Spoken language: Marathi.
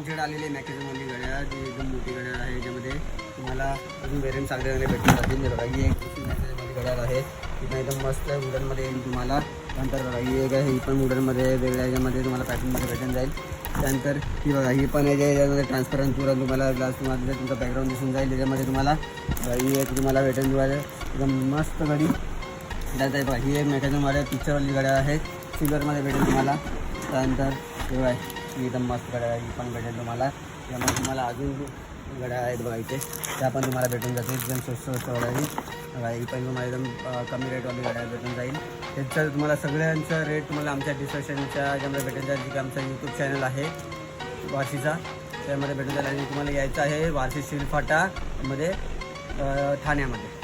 आमच्याकडे आलेली मॅकेजमधली घड्याळ जी एकदम मोठी घड्याळ आहे, ज्यामध्ये तुम्हाला अजून वेरियंट चांगले भेटून जातील. बघा ही एक मॅकेजमधली घड्याळ आहे, ती एकदम मस्त वुडनमध्ये येईल तुम्हाला. त्यानंतर बघा ही एक आहे, ही पण वुडनमध्ये वेगळ्या ह्याच्यामध्ये तुम्हाला पॅटर्नमध्ये भेटून जाईल. त्यानंतर ही बघा ही पण आहे, ज्याच्यामध्ये ट्रान्सपरंट पुरा तुम्हाला ग्लास तुम्हाला तुमचा बॅकग्राऊंड दिसून जाईल. त्याच्यामध्ये तुम्हाला ही एक तुम्हाला भेटून तुम्हाला एकदम मस्त घडी. त्यानंतर बघा ही एक मॅकेजमध्ये पिक्चरवाली घड्याळ आहे, सिल्वरमध्ये भेटेल तुम्हाला. त्यानंतर हे आहे ही एकदम मस्त घड्याळ ही पण भेटेल तुम्हाला. त्यामुळे तुम्हाला अजून घड्याळ आहेत बघा इथे, त्या पण तुम्हाला भेटून जातील एकदम स्वस्त घड्याळ. ही पण तुम्हाला एकदम कमी रेटवाली घड्याळ भेटून जाईल. त्याचं तुम्हाला सगळ्यांचं रेट तुम्हाला आमच्या डिस्क्रिप्शनच्या ज्यामध्ये भेटून जाईल, की आमचा यूट्यूब चॅनल आहे वाशीचा, त्यामध्ये भेटून जाईल. आणि तुम्हाला यायचं आहे वाशी शिलफाटामध्ये ठाण्यामध्ये.